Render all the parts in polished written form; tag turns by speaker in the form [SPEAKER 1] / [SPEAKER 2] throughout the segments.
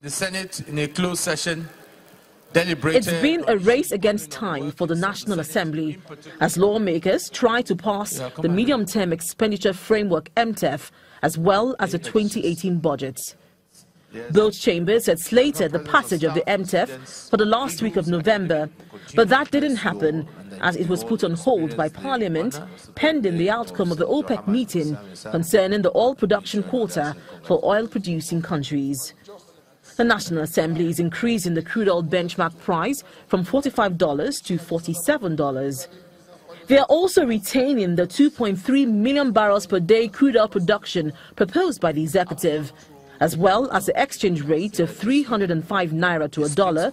[SPEAKER 1] The Senate, in a closed session, deliberated.
[SPEAKER 2] It's been a race against time for the National Assembly as lawmakers try to pass the Medium-Term Expenditure Framework MTEF as well as the 2018 budget. Both chambers had slated the passage of the MTEF for the last week of November, but that didn't happen as it was put on hold by Parliament pending the outcome of the OPEC meeting concerning the oil production quota for oil-producing countries. The National Assembly is increasing the crude oil benchmark price from $45 to $47. They are also retaining the 2.3 million barrels per day crude oil production proposed by the executive, as well as the exchange rate of 305 naira to a dollar,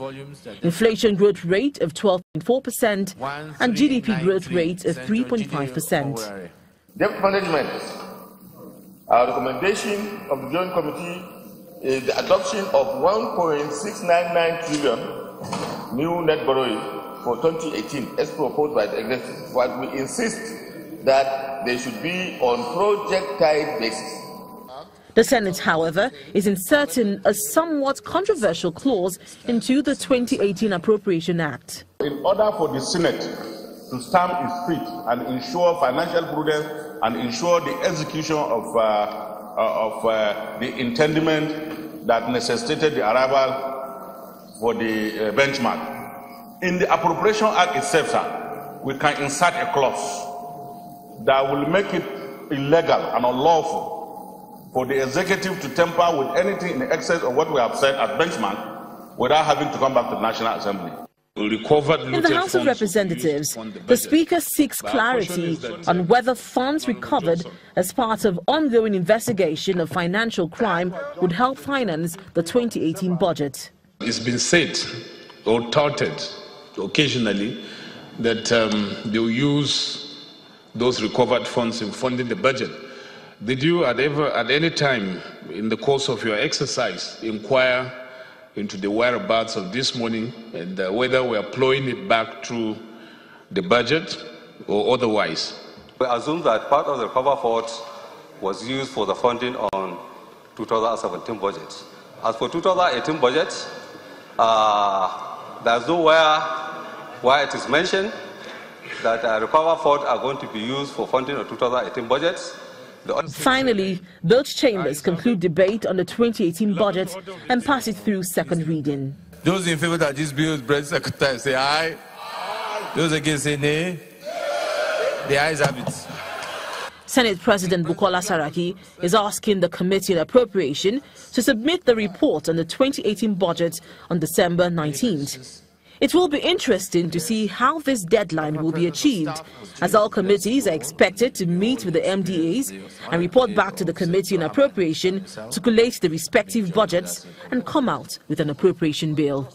[SPEAKER 2] inflation growth rate of 12.4%, and GDP growth rate of 3.5%.
[SPEAKER 3] Debt management. Our recommendation of the Joint Committee is the adoption of 1.699 trillion new net borrowing for 2018 as proposed by the executive, but we insist that they should be on project-type basis.
[SPEAKER 2] The Senate, however, is inserting a somewhat controversial clause into the 2018 Appropriation Act.
[SPEAKER 4] In order for the Senate to stamp its feet and ensure financial prudence and ensure the execution of the intendment that necessitated the arrival for the benchmark. In the Appropriation Act itself, sir, we can insert a clause that will make it illegal and unlawful for the executive to tamper with anything in excess of what we have said as benchmark without having to come back to the National Assembly.
[SPEAKER 2] In the House of Representatives, the Speaker seeks clarity on whether funds recovered as part of ongoing investigation of financial crime would help finance the 2018 budget.
[SPEAKER 5] It's been said or touted occasionally that they'll use those recovered funds in funding the budget. Did you at any time in the course of your exercise inquire into the whereabouts of this money and whether we are plowing it back through the budget or otherwise?
[SPEAKER 6] We assume that part of the recovery fund was used for the funding on 2017 budget. As for 2018 budget, there's nowhere where it is mentioned that recovery funds are going to be used for funding of 2018 budgets.
[SPEAKER 2] Finally, both chambers conclude debate on the 2018 budget and pass it through second reading.
[SPEAKER 1] Those in favor that this bill is President Secretary say aye. Those against say nay. The ayes have it.
[SPEAKER 2] Senate President Bukola Saraki is asking the Committee on Appropriation to submit the report on the 2018 budget on December 19th. It will be interesting to see how this deadline will be achieved, as all committees are expected to meet with the MDAs and report back to the Committee on Appropriation to collate the respective budgets and come out with an appropriation bill.